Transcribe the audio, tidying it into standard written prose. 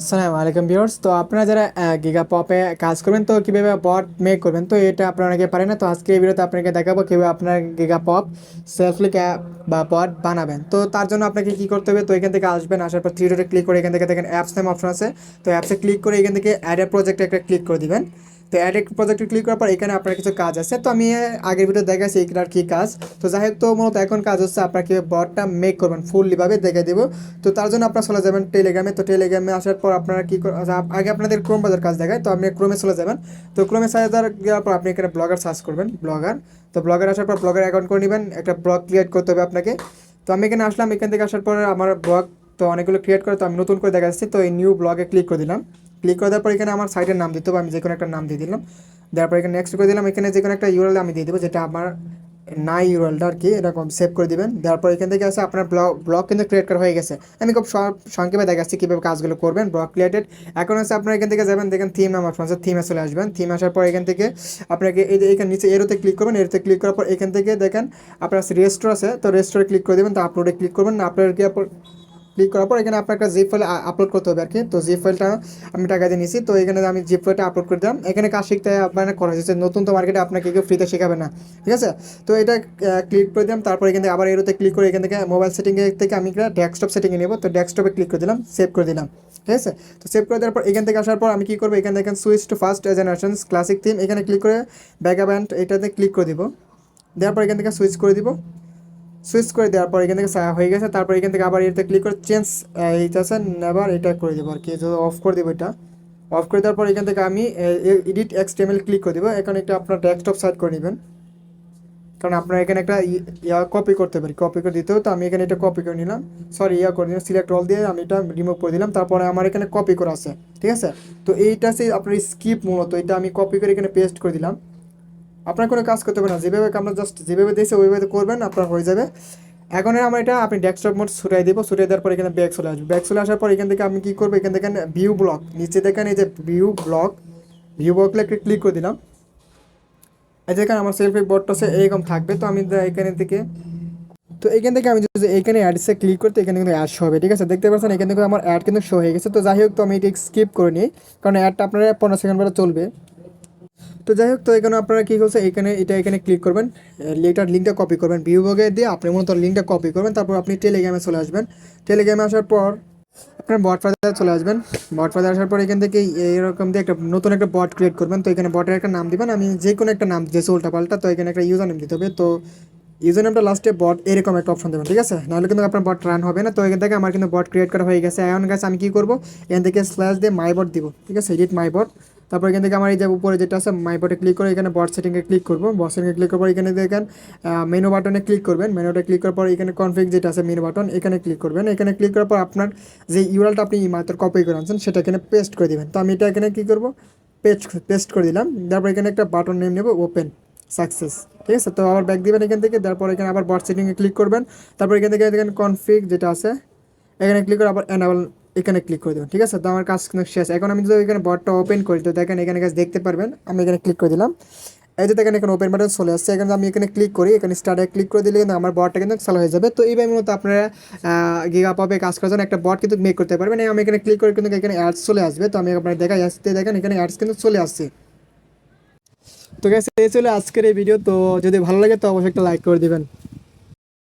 আসসালামু আলাইকুম ভিউয়ার্স। তো আপনারা যারা গিগা পপে কাজ করবেন তো কীভাবে বট মেক করবেন, তো এটা আপনারা অনেকে পারেন না। তো আজকে এই ভিডিওতে আপনাকে দেখাবো কীভাবে আপনার গিগা পপ সেলফলি বা বট বানাবেন। তো তার জন্য আপনাকে কী করতে হবে, তো এখান থেকে আসবেন, আসার পর থ্রি ডটে ক্লিক করে এখান থেকে দেখেন অ্যাপস নাম অপশন আছে। তো অ্যাপসে ক্লিক করে এখান থেকে অ্যাড এ প্রজেক্টে একটা ক্লিক করে দিবেন। তো অ্যাড এ প্রজেক্টে ক্লিক করার পর এখানে আপনার কিছু কাজ আছে। তো আমি আগের ভিডিও দেখাচ্ছি এইটার কী কাজ। তো যাই হোক, তো মূলত এখন কাজ হচ্ছে আপনার কীভাবে বটটা মেক করবেন ফুললিভাবে দেখে দেবো। তো তার জন্য আপনারা চলে যাবেন টেলিগ্রামে। তো টেলিগ্রামে আসার পর আপনারা কী আগে আপনাদের ক্রোম বাজার কাজ দেখায়, তো আপনি ক্রোমে চলে যাবেন। তো ক্রোমে যাওয়ার পর আপনি এখানে ব্লগার সার্চ করবেন, ব্লগার। তো ব্লগার আসার পর ব্লগার অ্যাকাউন্ট করে নেবেন, একটা ব্লগ ক্রিয়েট করতে হবে আপনাকে। তো আমি এখানে আসলাম, এখান থেকে আসার পর আমার ব্লগ তো অনেকগুলো ক্রিয়েট করে, তো আমি নতুন করে দেখা যাচ্ছে। তো এই নিউ ব্লগে ক্লিক করে দিলাম। ক্লিক করে দেওয়ার পর এখানে আমার সাইটের নাম দিতে হবে, আমি যে কোনো একটা নাম দিয়ে দিলাম। দেওয়ার পর এখানে নেক্সট করে দিলাম, এখানে যে কোনো একটা ইউআরএল আমি দিয়ে দেবো, যেটা আমার নাই ইউরলটা আর কি, এরকম সেভ করে দিবেন। দেওয়ার পর এখান থেকে আছে আপনার ব্লগ কিন্তু ক্রিয়েট করা হয়ে গেছে। আমি খুব সংক্ষেপে দেখাচ্ছি কীভাবে কাজগুলো করবেন। ব্লগ ক্রিয়েটেড এখন আছে, আপনার এখান থেকে যাবেন, দেখেন থিম নাম অপশন আছে, থিমে চলে আসবেন। থিম আসার পর এখান থেকে আপনাকে এই যে এখানে নিচে এরোতে ক্লিক করবেন। এরোতে ক্লিক করার পর এখান থেকে দেখেন আপনার রেস্টোর আছে, তো রেস্টোরে ক্লিক করে দেবেন। তো আপলোডে ক্লিক করবেন, আপলোড ক্লিক করার পর এখানে আপনার একটা জিপ ফাইল আপলোড করতে হবে আর কি। তো জিপ ফাইলটা আমি টাকা দিয়ে নিয়েছি, তো এখানে আমি জিপ ফাইলটা আপলোড করে দিলাম। এখানে কাজ শিখতে আপনার খরচ হচ্ছে, নতুন তো মার্কেটে আপনাকে কেউ ফ্রিতে শেখাবে না, ঠিক আছে। তো এটা ক্লিক করে দিলাম। তারপর এখান থেকে আবার এরোতে ক্লিক করে এখান থেকে মোবাইল সেটিংয়ে থেকে আমি একটা ডেস্কটপ সেটিংয়ে নেব। তো ডেস্কটপে ক্লিক করে দিলাম, সেভ করে দিলাম, ঠিক আছে। তো সেভ করে দেওয়ার পর এখান থেকে আসার পর আমি কী করবো, এখানে দেখেন switch to first generation classic theme, এখানে ক্লিক করে ব্যাকআপ এটাতে ক্লিক করে দিব। দেওয়ার পর এখান থেকে সুইচ করে দিব। সুইচ করে দেওয়ার পর এখান থেকে হয়ে গেছে। তারপর এখান থেকে আবার এটাতে ক্লিক করে চেঞ্জ এইটা আছে নেবার, এটা করে দেবো আর কি, অফ করে দেবো। এটা অফ করে দেওয়ার পর এখান থেকে আমি এডিট এক্সটিএমএল ক্লিক করে দেবো। এখন এটা আপনার ডেস্কটপ সাইড করে নেবেন, কারণ আপনার এখানে একটা কপি করতে পারি, কপি করে দিতেও। তো আমি এখানে এটা কপি করে নিলাম, সরি করে দিলাম, সিলেক্ট অল দিয়ে আমি এটা রিমুভ করে দিলাম। তারপরে আমার এখানে কপি করা আছে, ঠিক আছে। তো এইটা হচ্ছে আপনার স্কিপ, মূলত এটা আমি কপি করে এখানে পেস্ট করে দিলাম। আপনার কোনো কাজ করতে হবে না, যেভাবে আমরা জাস্ট যেভাবে দিয়েছে ওইভাবে করবেন, আপনার হয়ে যাবে। এখন আমার এটা আপনি ডেস্কটপ মোড ছুটাই দিব, ছুটাই দেওয়ার পর এখানে ব্যাক চলে আসবে। ব্যাক চলে আসার পর এখান থেকে আমি কী করবো, এখান থেকে ভিউ ব্লক নিচে দেখেন, এই যে ভিউ ব্লকে ক্লিক করে দিলাম। এই যেখানে আমার সেলফি বোর্ডটা আছে এরকম থাকবে। তো আমি এখানে থেকে এখান থেকে আমি যদি এইখানে অ্যাডসে ক্লিক করতে, এখানে কিন্তু অ্যাড শো হবে, ঠিক আছে। দেখতে পাচ্ছেন এখান থেকে আমার অ্যাড কিন্তু শো হয়ে গেছে। তো যাই হোক, তো আমি এটি স্কিপ করে নিই, কারণ অ্যাডটা আপনারা 15 সেকেন্ড পরে চলবে। তো যাই হোক, তো এখানে আপনারা কী করছে, এখানে ক্লিক করবেন, এটার লিঙ্কটা কপি করবেন, ভিউ ব্লগে দিয়ে আপনি মূলত লিঙ্কটা কপি করবেন। তারপর আপনি টেলিগ্রামে চলে আসবেন। টেলিগ্রামে আসার পর আপনার বট ফাদারে চলে আসবেন। বট ফাদারে আসার পর এখান থেকে এরকম দিয়ে একটা নতুন একটা বট ক্রিয়েট করবেন। তো এখানে বটের একটা নাম দিবেন, আমি যে কোনো একটা নাম দিয়েছি উল্টাপাল্টা। তো এখানে একটা ইউজার নেম দিতে হবে। তো ইউজার নেমটা লাস্টে বট এরকম একটা অপশন দেবেন, ঠিক আছে, নাহলে কিন্তু আপনার বট রান হবে না। তো এখান থেকে আমার কিন্তু বট ক্রিয়েট করা হয়ে গেছে। এখন গাছ আমি কী করবো, এখান থেকে স্ল্যাশ দিয়ে মাই বট দিব, ঠিক আছে, এডিট মাই বট। তারপর এখান থেকে আমার এই যে উপরে যেটা আছে মাই বটে ক্লিক করে এখানে বট সেটিংয়ে ক্লিক করবো। বট সেটিংয়ে ক্লিক করার পর এখানে দেখেন মেনু বাটনে ক্লিক করবেন। মেনুটা ক্লিক করার পর এখানে কনফিগ যেটা আছে মেনু বাটন, এখানে ক্লিক করবেন। এখানে ক্লিক করার পর আপনার যে ইউআরএলটা আপনি মাত্র কপি করে আনছেন সেটা এখানে পেস্ট করে দেবেন। তো আমি এটা এখানে কী করবো, পেস্ট করে দিলাম। তারপর এখানে একটা বাটন নেম নেবো, ওপেন সাকসেস, ঠিক আছে। তো আবার ব্যাক দিবেন এখান থেকে, তারপর এখানে আবার বট সেটিংয়ে ক্লিক করবেন। তারপর এখান থেকে দেখেন কনফিগ যেটা আছে এখানে ক্লিক করে আবার এনাবল এখানে ক্লিক করে দেবেন, ঠিক আছে। তো আমার কাজ কিন্তু শেষ। এখন আমি যদি এখানে বটটা ওপেন করি, তো দেখেন এখানে কাজ দেখতে পারবেন, আমি এখানে ক্লিক করে দিলাম। এই যে দেখেন এখানে ওপেন বাটন চলে আসছে। এখানে আমি এখানে ক্লিক করি, এখানে স্টার্টে ক্লিক করে দিলে কিন্তু আমার বটটা কিন্তু চালু হয়ে যাবে। তো এইভাবে মূলত আপনারা গিগা পপে কাজ করার জন্য একটা বট কিন্তু মেক করতে পারবেন। আমি এখানে ক্লিক করে কিন্তু এখানে অ্যাডস চলে আসবে। তো আমি আপনার দেখাই আসতে দেখেন এখানে অ্যাডস কিন্তু চলে আসছে। তো গাইস এই ছিল আজকের এই ভিডিও। তো যদি ভালো লাগে তো অবশ্যই একটা লাইক করে দিবেন।